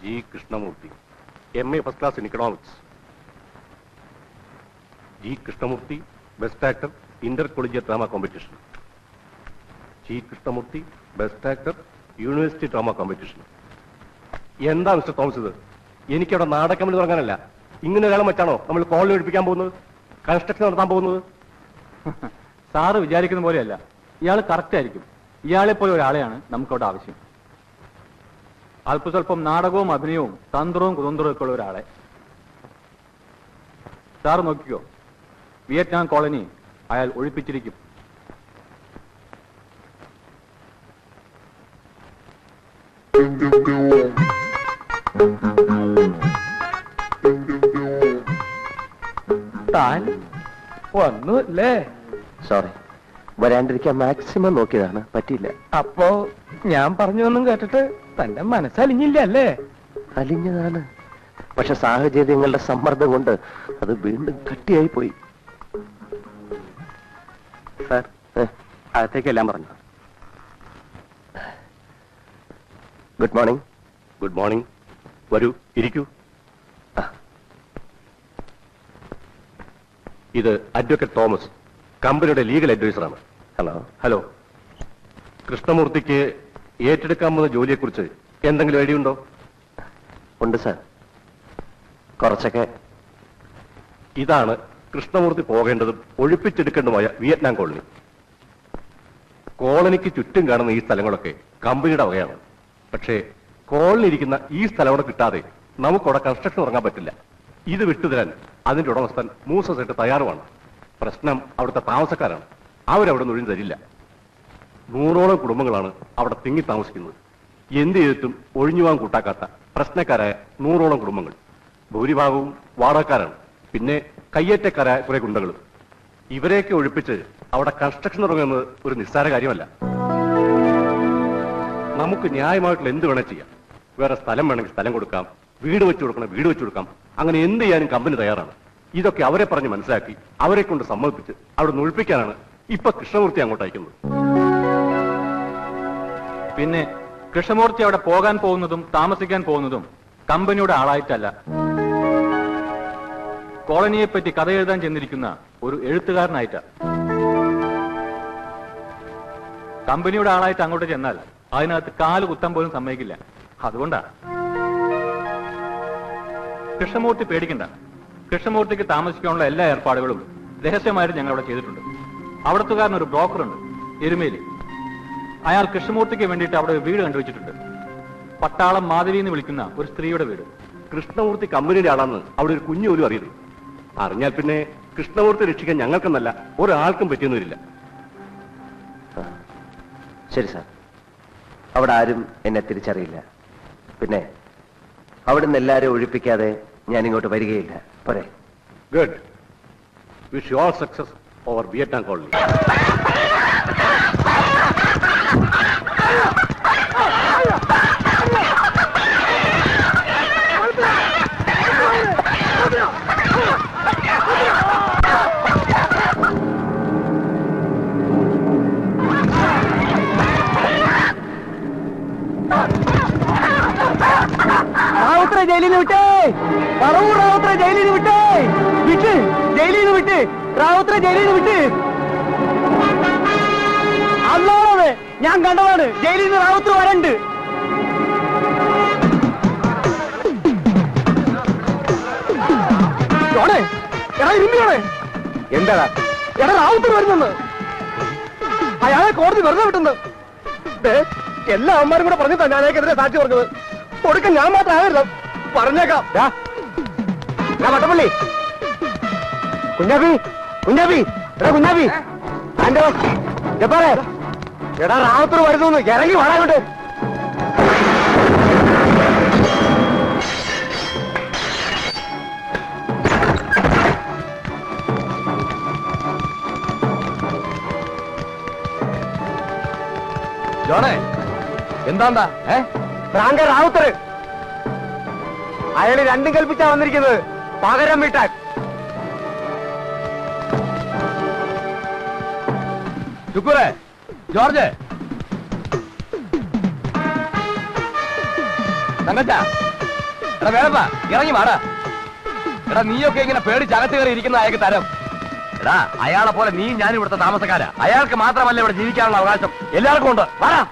G Krishnamurthy, MA first class in economics. G Krishnamurthy, best actor, inter collegiate drama competition. G Krishnamurthy, best actor, university drama competition. എന്താ mister Thomas ഇത്? എനിക്കവിടെ നാടകമ്പനി തുടങ്ങാനല്ല, ഇങ്ങനെ ഒരാളെ വെച്ചാണോ നമ്മൾ colony ഒഴിപ്പിക്കാൻ പോകുന്നത്, കൺസ്ട്രക്ഷൻ നടത്താൻ പോകുന്നത്? സാറ് വിചാരിക്കുന്ന പോലെയല്ല, ഇയാൾ കറക്റ്റ് ആയിരിക്കും. ഇയാളെ പോലെ ഒരാളെയാണ് നമുക്കവിടെ ആവശ്യം. അല്പസ്വല്പം നാടകവും അഭിനയവും തന്ത്രവും കുതന്ത്രവും ഒക്കെ ഉള്ള ഒരാളെ. സാറ് നോക്കിക്കോ, വിയറ്റ്നാം കോളനി അയാൾ ഒഴിപ്പിച്ചിരിക്കും. താൻ വന്നല്ലേ? സോറി, വരാണ്ടിരിക്കാൻ മാക്സിമം നോക്കിയതാണ്, പറ്റിയില്ല. അപ്പോ ഞാൻ പറഞ്ഞൊന്നും കേട്ടിട്ട് തന്റെ മനസ്സലിഞ്ഞില്ല അല്ലേ? അലിഞ്ഞതാണ്, പക്ഷെ സാഹചര്യങ്ങളുടെ സമ്മർദ്ദം കൊണ്ട് അത് വീണ്ടും കട്ടിയായി പോയി. സാർ, അകത്തേക്കെല്ലാം പറഞ്ഞു. Good morning. Good morning. വരൂ, ഇരിക്കൂ. ഇത് അഡ്വക്കേറ്റ് തോമസ്, കമ്പനിയുടെ ലീഗൽ അഡ്വൈസറാണ്. ഹലോ. ഹലോ. കൃഷ്ണമൂർത്തിക്ക് ഏറ്റെടുക്കാൻ പോകുന്ന ജോലിയെക്കുറിച്ച് എന്തെങ്കിലും ഐഡിയ ഉണ്ടോ? ഉണ്ട് സാർ, കുറച്ചൊക്കെ. ഇതാണ് കൃഷ്ണമൂർത്തി പോകേണ്ടതും ഒഴിപ്പിച്ചെടുക്കേണ്ടതുമായ വിയറ്റ്നാം കോളനി. കോളനിക്ക് ചുറ്റും കാണുന്ന ഈ സ്ഥലങ്ങളൊക്കെ കമ്പനിയുടെ വകയാണ്. പക്ഷേ കോളനി ഇരിക്കുന്ന ഈ സ്ഥലം അവിടെ കിട്ടാതെ നമുക്കവിടെ കൺസ്ട്രക്ഷൻ തുടങ്ങാൻ പറ്റില്ല. ഇത് വിട്ടുതരാൻ അതിന്റെ ഉടമസ്ഥൻ മൂസസായിട്ട് തയ്യാറുമാണ്. പ്രശ്നം അവിടുത്തെ താമസക്കാരാണ്, അവരവിടെ നിന്ന് ഒഴിഞ്ഞു തരില്ല. 100ഓളം കുടുംബങ്ങളാണ് അവിടെ തിങ്ങി താമസിക്കുന്നത്. എന്ത് ചെയ്തിട്ടും ഒഴിഞ്ഞുപോകാൻ കൂട്ടാക്കാത്ത പ്രശ്നക്കാരായ 100ഓളം കുടുംബങ്ങൾ. ഭൂരിഭാഗവും വാടകക്കാരാണ്, പിന്നെ കയ്യേറ്റക്കാരായ കുറെ ഗുണ്ടകളും. ഇവരെയൊക്കെ ഒഴിപ്പിച്ച് അവിടെ കൺസ്ട്രക്ഷൻ തുടങ്ങുന്നത് ഒരു നിസ്സാര കാര്യമല്ല. നമുക്ക് ന്യായമായിട്ടുള്ള എന്ത് വേണേൽ ചെയ്യാം. വേറെ സ്ഥലം വേണമെങ്കിൽ സ്ഥലം കൊടുക്കാം, വീട് വെച്ചു കൊടുക്കണം വീട് വെച്ചു കൊടുക്കാം, അങ്ങനെ എന്ത് ചെയ്യാനും കമ്പനി തയ്യാറാണ്. ഇതൊക്കെ അവരെ പറഞ്ഞ് മനസ്സിലാക്കി അവരെ കൊണ്ട് സമ്മതിപ്പിച്ച് അവിടെ ഒഴിപ്പിക്കാനാണ് ഇപ്പൊ കൃഷ്ണമൂർത്തി അങ്ങോട്ട് അയക്കുന്നത്. പിന്നെ കൃഷ്ണമൂർത്തി അവിടെ പോകാൻ പോകുന്നതും താമസിക്കാൻ പോകുന്നതും കമ്പനിയുടെ ആളായിട്ടല്ല, കോളനിയെപ്പറ്റി കഥ എഴുതാൻ ചെന്നിരിക്കുന്ന ഒരു എഴുത്തുകാരനായിട്ടാ. കമ്പനിയുടെ ആളായിട്ട് അങ്ങോട്ട് ചെന്നാൽ അതിനകത്ത് കാല് കുത്താൻ പോലും സമ്മതിക്കില്ല. അതുകൊണ്ടാ. കൃഷ്ണമൂർത്തി പേടിക്കണ്ട. കൃഷ്ണമൂർത്തിക്ക് താമസിക്കാനുള്ള എല്ലാ ഏർപ്പാടുകളും രഹസ്യമായിട്ട് ഞങ്ങൾ അവിടെ ചെയ്തിട്ടുണ്ട്. അവിടത്തുകാരൻ ഒരു ബ്രോക്കറുണ്ട്, എരുമേലി. അയാൾ കൃഷ്ണമൂർത്തിക്ക് വേണ്ടിയിട്ട് അവിടെ ഒരു വീട് കണ്ടുവച്ചിട്ടുണ്ട്. പട്ടാളം മാധവി എന്ന് വിളിക്കുന്ന ഒരു സ്ത്രീയുടെ വീട്. കൃഷ്ണമൂർത്തി കമ്പനിയുടെ ആളാണെന്ന് അവിടെ ഒരു കുഞ്ഞു പോലും അറിയരുത്. അറിഞ്ഞാൽ പിന്നെ കൃഷ്ണമൂർത്തി രക്ഷിക്കാൻ ഞങ്ങൾക്കെന്നല്ല ഒരാൾക്കും പറ്റിയൊന്നും വരില്ല. ശരി സാർ, അവിടെ ആരും എന്നെ തിരിച്ചറിയില്ല. പിന്നെ അവിടുന്ന് എല്ലാവരും ഒഴിപ്പിക്കാതെ ഞാൻ ഇങ്ങോട്ട് വരികയില്ല. പോരെ? Good. Wish you all success over Vietnam colony. റാവുത്തറെ ജയിലിൽ നിന്ന് വിട്ടേ, പറവൂർ റാവുത്തറെ ജയിലിൽ നിന്ന് വിട്ടേ, വിട്ട് ജയിലിൽ നിന്ന് വിട്ട്, റാവുത്തറെ ജയിലിൽ നിന്ന് വിട്ട്. അന്നോളത് ഞാൻ കണ്ടതാണ്, ജയിലിൽ നിന്ന് റാവുത്തർ വരണ്ട്. എടാ ഇരുമ്പിയോടെ, എന്താടാ? എടാ റാവുത്തർ വരുന്നെന്ന്. അയാളെ കോടതി വെറുതെ വിട്ടുന്നത്. എല്ലാ അമ്മമാരും കൂടെ പറഞ്ഞിട്ടാ ഞാൻ അയാൾക്കെതിരെ സാക്ഷി പറഞ്ഞത്. കൊടുക്കാൻ ഞാൻ മാത്രം ആകരുത്, പറഞ്ഞേക്കാം. വട്ടപ്പള്ളി, കുഞ്ഞാപ്പി, കുഞ്ഞാപ്പി, എടാ കുഞ്ഞാപ്പി, ആൻഡോ ജപ്പാറേ, എടാ റാവത്തൂർ വരുന്നു, ഇറങ്ങി വാടാങ്ങോട്ട്. ജോണേ, എന്താണ്ടാ? ഫ്രാങ്ക റാവുത്തർ. അയാള് രണ്ടും കൽപ്പിച്ചാ വന്നിരിക്കുന്നത്, പകരം വീട്ടാൻ. ശുക്കൂറേ, ജോർജ്, തങ്കച്ച, എടാ വേണപ്പാ ഇറങ്ങി വാടാ. എടാ നീയൊക്കെ ഇങ്ങനെ പേടിച്ച് അകത്ത് കയറി ഇരിക്കുന്ന അയാൾക്ക് തരം. എടാ അയാളെ പോലെ നീ ഞാൻ ഇവിടുത്തെ താമസക്കാരാ. അയാൾക്ക് മാത്രമല്ല ഇവിടെ ജീവിക്കാനുള്ള അവകാശം എല്ലാവർക്കും ഉണ്ട്. വാടാ.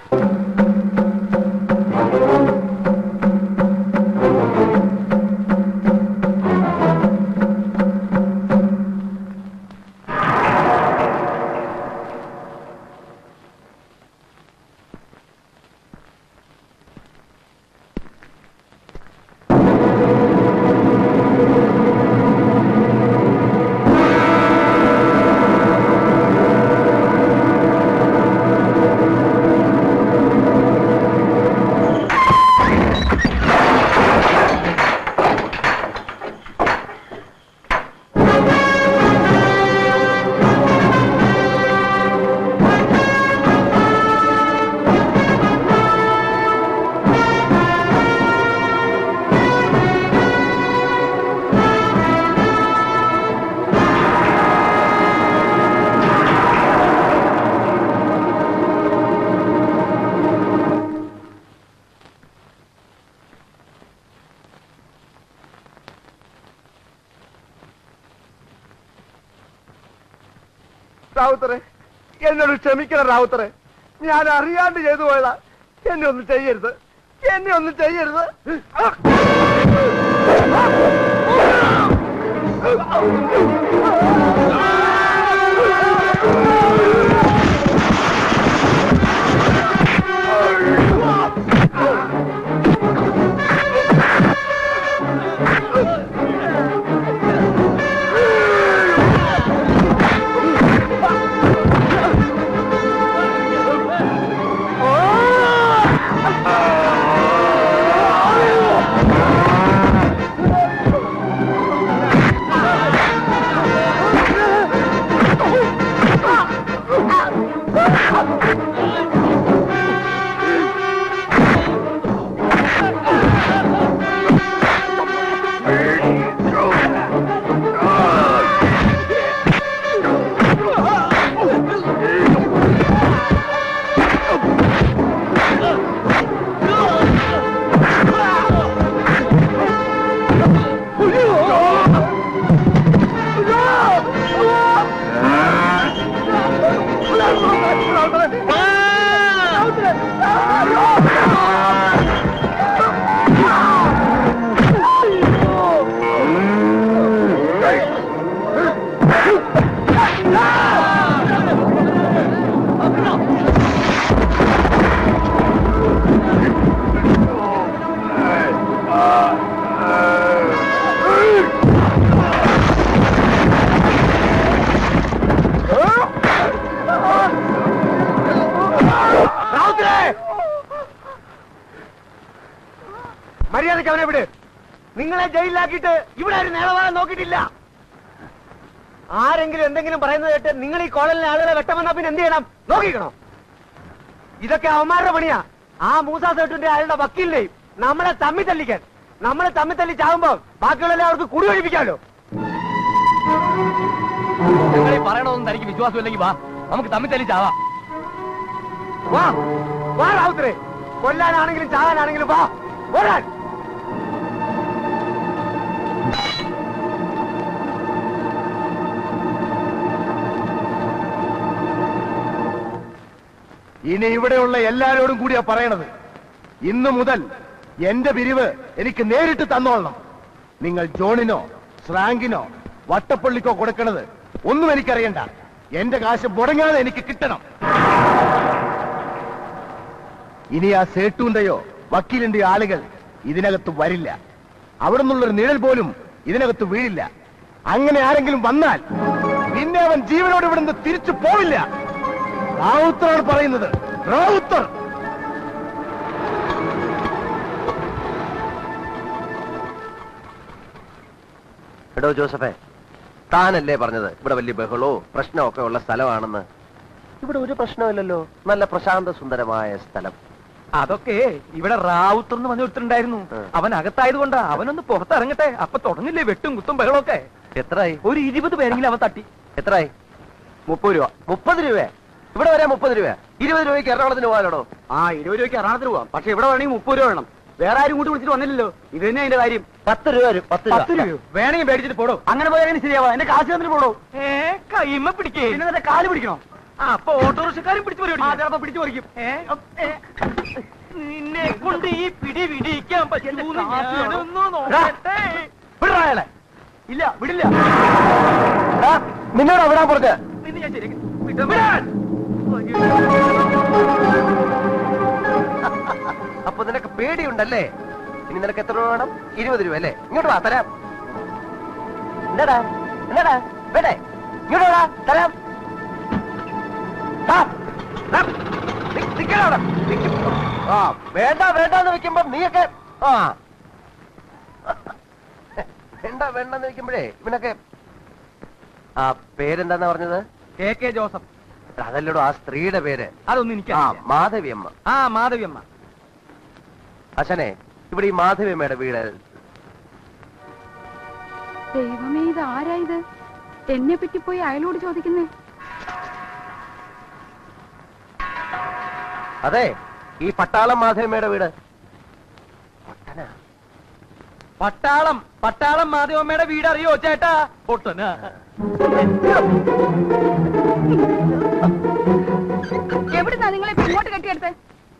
റാവുത്തറെ, എന്നോട് ക്ഷമിക്കണം റാവുത്തറെ. ഞാൻ അറിയാണ്ട് ചെയ്തു പോയതാ. എന്നെ ഒന്നും ചെയ്യരുത്, എന്നെ ഒന്നും ചെയ്യരുത്. മര്യാദയ്ക്ക് അവനെ വിട്. നിങ്ങളെ ജയിലിലാക്കിയിട്ട് ഇവിടെ ഒരു നേതാവാൻ നോക്കിയിട്ടില്ല. ആരെങ്കിലും എന്തെങ്കിലും പറയുന്നത് കേട്ട് നിങ്ങൾ ഈ കോളനിലെ ആളുകളെ വെട്ടമെന്നാ പിന്നെ എന്ത് ചെയ്യണം? നോക്കിക്കണോ? ഇതൊക്കെ അവന്മാരുടെ പണിയാ. ആ മൂസാ സേട്ടുന്റെ അയാളുടെ വക്കീലിനെയും നമ്മളെ തമ്മി തല്ലിക്കാൻ. നമ്മളെ തമ്മി തല്ലി ചാവുമ്പോ ബാക്കിയുള്ളവരെ അവർക്ക് കുടി ഒഴിപ്പിക്കാമല്ലോ. നിങ്ങൾ ഈ പറയണമെന്ന് തനിക്ക് വിശ്വാസമില്ലെങ്കിൽ വാ, നമുക്ക് തമ്മി തല്ലി ചാവാം. വാ വാ റാവുത്തരെ, കൊല്ലാനാണെങ്കിലും ചാകാനാണെങ്കിലും വാ, ഓടാൻ. ഇനി ഇവിടെയുള്ള എല്ലാരോടും കൂടിയാ പറയണത്, ഇന്നു മുതൽ എന്റെ പിരിവ് എനിക്ക് നേരിട്ട് തന്നോളണം. നിങ്ങൾ ജോണിനോ ശ്രാങ്കിനോ വട്ടപ്പള്ളിക്കോ കൊടുക്കണത് ഒന്നും എനിക്കറിയണ്ട. എന്റെ കാശ് മുടങ്ങാതെ എനിക്ക് കിട്ടണം. ഇനി ആ സേട്ടുന്റെയോ വക്കീലിന്റെയോ ആളുകൾ ഇതിനകത്ത് വരില്ല. അവിടെ നിന്നുള്ളൊരു നിഴൽ പോലും ഇതിനകത്ത് വീഴില്ല. അങ്ങനെ ആരെങ്കിലും വന്നാൽ പിന്നെ അവൻ ജീവനോട് ഇവിടുന്ന് തിരിച്ചു പോവില്ല. റാവുത്തറാണ് പറയുന്നത്, റാവുത്തർ. എടോ ജോസഫേ, താനല്ലേ പറഞ്ഞത് ഇവിടെ വലിയ ബഹളവും പ്രശ്നമൊക്കെ ഉള്ള സ്ഥലമാണെന്ന്? ഇവിടെ ഒരു പ്രശ്നമില്ലല്ലോ, നല്ല പ്രശാന്ത സുന്ദരമായ സ്ഥലം. അതൊക്കെ ഇവിടെ റാവുത്തർ എന്ന് പറഞ്ഞിട്ടുണ്ടായിരുന്നു. അവൻ അകത്തായതുകൊണ്ടാ. അവനൊന്ന് പുറത്തിറങ്ങട്ടെ, അപ്പൊ തുടങ്ങില്ലേ വെട്ടും കുത്തും ബഹളമൊക്കെ. എത്രയായി? ഒരു 20 പേരെങ്കിലും അവൻ തട്ടി. എത്രയായി? 30 രൂപ. 30 രൂപ? ഇവിടെ വരെ 30 രൂപ? 20 രൂപയ്ക്ക് എറണാകുളത്തിന് പോകാനോ? 20 രൂപയ്ക്ക് എറണാകുളത്തിന് പോവാം, പക്ഷെ ഇവിടെ വേണമെങ്കിൽ 30 രൂപ വേണം. വേറെ ആരും കൂട്ടി വിളിച്ചിട്ട് വന്നില്ലല്ലോ. ഇത് തന്നെ അതിന്റെ കാര്യം. 10 രൂപ വരും. 10 രൂപയോ? വേണമെങ്കിൽ മേടിച്ചിട്ട് പോടോ. അങ്ങനെ പോയാൽ എങ്ങനെ ശരിയാവാ? എന്റെ കാശ് തന്നിട്ട് പോടോ. കൈമ പിടിക്കേ. പിന്നെ നിന്റെ കാല് പിടിക്കണോ? അപ്പൊ ഓട്ടോറിക്ഷക്കാരും പിടിച്ചു ചിലപ്പോ പിടിച്ചു പറിക്കും. നിന്നെ കൊണ്ട് ഈ പിടി പിടിക്കാൻ പറ്റുമോ? ഇല്ല, വിടില്ല. നിന്നോട് അവിടെ പറഞ്ഞ പിന്നെ ഞാൻ ശരി അപ്പൊ നിനക്ക് പേടിയുണ്ടല്ലേ? ഇനി നിനക്ക് എത്ര രൂപ വേണം? 20 രൂപ അല്ലേ? ഇങ്ങോട്ട് വാ, തരാം. എന്താടാ എന്താടാ വേണ്ടേ? ഇങ്ങോട്ട് വാ, തരാം. വേണ്ട വേണ്ടെന്ന് വെക്കുമ്പോ നീയൊക്കെ വേണ്ട വേണ്ടെന്ന് വെക്കുമ്പോഴേ ഇവനൊക്കെ പേരെന്താന്നാ പറഞ്ഞത്? KK Joseph. അതല്ലടോ ആ സ്ത്രീയുടെ പേര്. അതൊന്നും എനിക്ക് മാധവിയമ്മ. മാധവിയമ്മ. അച്ഛനെ, ഇവിടെ ഈ മാധവിയമ്മയുടെ വീട്. ദൈവമേ, ഇത് ആരാ ഇത്? എന്നെ പറ്റി പോയി അയലോട് ചോദിക്കുന്നേ. അതെ, ഈ പട്ടാളം മാധവിയമ്മയുടെ വീട്. പട്ടാളം മാധവമ്മയുടെ വീട് അറിയോ ചേട്ടാ? പൊട്ടനാ. എവിടുന്നാ നിങ്ങളെ ഇങ്ങോട്ട് കെട്ടിയെടുത്ത്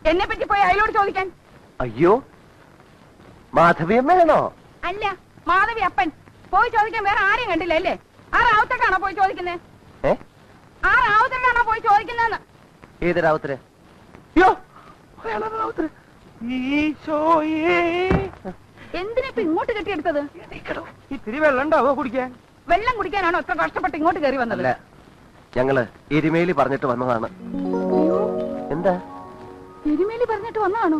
എന്നെ പറ്റി പോയി അയലോട് ചോദിക്കാൻ? അയ്യോ, മാധവിയമ്മയാണോ? അല്ല, മാധവി അപ്പൻ. പോയി ചോദിക്കാൻ വേറെ ആരെയും കണ്ടില്ല അല്ലേ? ആ റാവുത്തക്കാണോ പോയി ചോദിക്കുന്നേ? ആ റാവുത്തക്കാണോ പോയി ചോദിക്കുന്നതെന്ന്? ഏത് റാവുത്തര്? എന്തിനാ ഇപ്പൊ ഇങ്ങോട്ട് കെട്ടിയെടുത്തത്? ഇത്തിരി വെള്ളം ഉണ്ടാവോ കുടിക്കാൻ? വെള്ളം കുടിക്കാനാണോ ഇത്ര കഷ്ടപ്പെട്ട് ഇങ്ങോട്ട് കയറി വന്നത്? അല്ല, ഞങ്ങള് എരുമേലി പറഞ്ഞിട്ട് വന്നതാണ്. എന്താ എരുമേലി പറഞ്ഞിട്ട് വന്നതാണോ?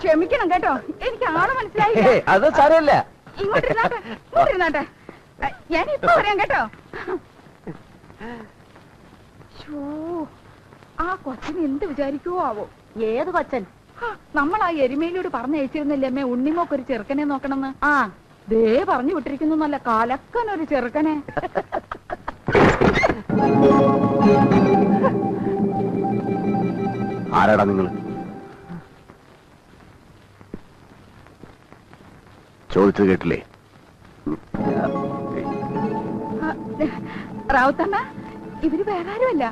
ക്ഷമിക്കണം കേട്ടോ, എനിക്ക് ആള് മനസ്സിലായി. അത് സാരമില്ല. ഇങ്ങോട്ടിരുന്നാട്ടെ, ഞാനിപ്പോ പറയാം കേട്ടോ. ആ കൊച്ചന് എന്ത് വിചാരിക്കുവോ ആവോ? ഏത് കൊച്ചൻ? നമ്മൾ ആ എരുമേലിയോട് പറഞ്ഞയച്ചിരുന്നില്ലേ അമ്മേ, ഉണ്ണിമോക്കൊരു ചെറുക്കനെ നോക്കണമെന്ന്? ദേ പറഞ്ഞു വിട്ടിരിക്കുന്നു, നല്ല കലക്കനൊരു ചെറുക്കനെ. ആരാടാ നിങ്ങൾ? ചോദിച്ചത് കേട്ടില്ലേ? റാവുത്തണ്ണ, ഇവര് വേറെ ആരുമല്ല,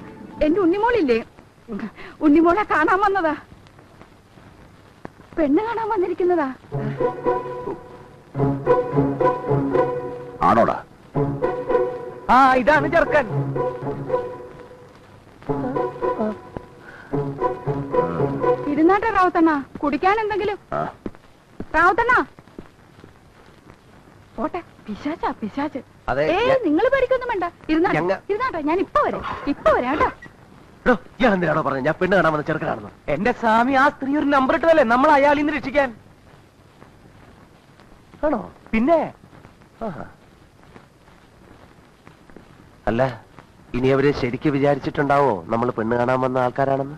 എന്റെ ഉണ്ണിമോളില്ലേ, ഉണ്ണിമോളെ കാണാൻ വന്നതാ. പെണ്ണ് കാണാൻ വന്നിരിക്കുന്നതാ. ആണോടാ? ഇതാണ് ചെറുക്കൻ. ഇരുന്നാട്ടെ റാവുത്തണ്ണ, കുടിക്കാൻ എന്തെങ്കിലും. റാവുത്തണ്ണ പോട്ടെ, പിശാച്ചാ പിശാച്ച്. നിങ്ങൾ പേടിക്കൊന്നും വേണ്ട, ഇരുന്നാട്ടെ, ഞാൻ ഇപ്പൊ വരാം കേട്ടോ. എന്തിനാണോ പറഞ്ഞത് ഞാൻ പെണ്ണ് കാണാൻ വന്ന ചെറുക്കനാണെന്ന്? എന്റെ സ്വാമി, ആ സ്ത്രീ ഒരു നമ്പർ ഇട്ടതല്ലേ നമ്മൾ അയാളിൽ നിന്ന് രക്ഷിക്കാൻ. ആണോ? പിന്നെ അല്ല, ഇനി അവര് ശരിക്ക് വിചാരിച്ചിട്ടുണ്ടാവോ നമ്മൾ പെണ്ണ് കാണാൻ വന്ന ആൾക്കാരാണെന്ന്?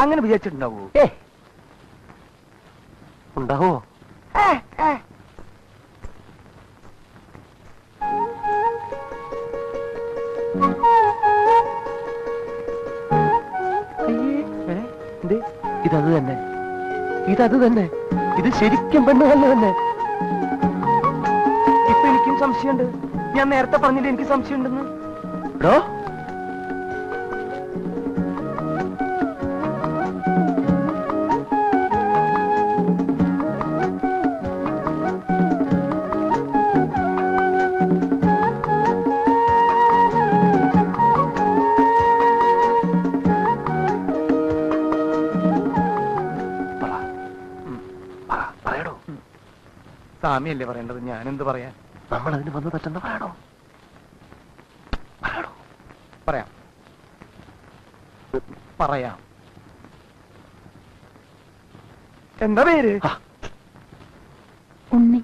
അങ്ങനെ വിചാരിച്ചിട്ടുണ്ടാവോ? ഉണ്ടാവോ? ഇതത് തന്നെ, ഇതത് തന്നെ, ഇത് ശരിക്കും പെണ്ണ് തന്നെ. ഇപ്പൊ എനിക്കും സംശയമുണ്ട്. ഞാൻ നേരത്തെ പറഞ്ഞില്ല എനിക്ക് സംശയമുണ്ടെന്ന്. സ്വാമിയല്ലേ പറയേണ്ടത്, ഞാനെന്ത് പറയാൻ? നമ്മൾ അതിന് വന്ന് പറ്റുന്ന പറയണോ? പറയാം. എന്താ പേര്? ഉണ്ണി.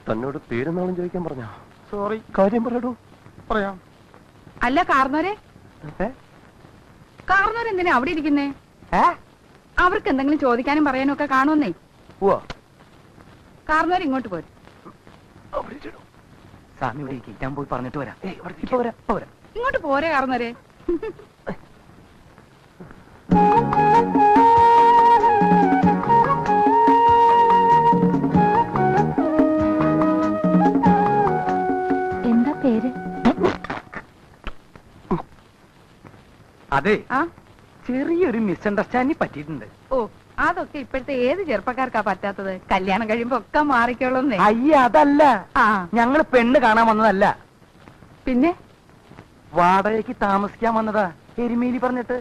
തന്നോട് പേരെന്നാളും ചോദിക്കാൻ പറഞ്ഞോ? സോറി. കാര്യം പറയടോ. പറയാം. അല്ല കാർന്നോരെ എന്തിനാ അവിടെ ഇരിക്കുന്നേ? അവർക്ക് എന്തെങ്കിലും ചോദിക്കാനും പറയാനും ഒക്കെ കാണുമെന്നേ. കാർന്നോര് ഇങ്ങോട്ട് പോരും. സ്വാമി ഇവിടെ ഇരിക്കും, ഞാൻ പോയി പറഞ്ഞിട്ട് വരാം. ഇങ്ങോട്ട് പോരെ കാർന്നോരെ. അതെ ആ ചെറിയൊരു മിസ്അണ്ടർസ്റ്റാൻഡിങ് പറ്റിയിട്ടുണ്ട്. ഓ അതൊക്കെ ഇപ്പോഴത്തെ ഏത് ചെറുപ്പക്കാർക്കാ പറ്റാത്തത്? കല്യാണം കഴിയുമ്പോ ഒക്കെ മാറിക്കോളുന്നേ. അയ്യ അതല്ല, ആ ഞങ്ങള് പെണ്ണ് കാണാൻ വന്നതല്ല, പിന്നെ വാടകയ്ക്ക് താമസിക്കാൻ വന്നതാ എരുമേലി പറഞ്ഞിട്ട്.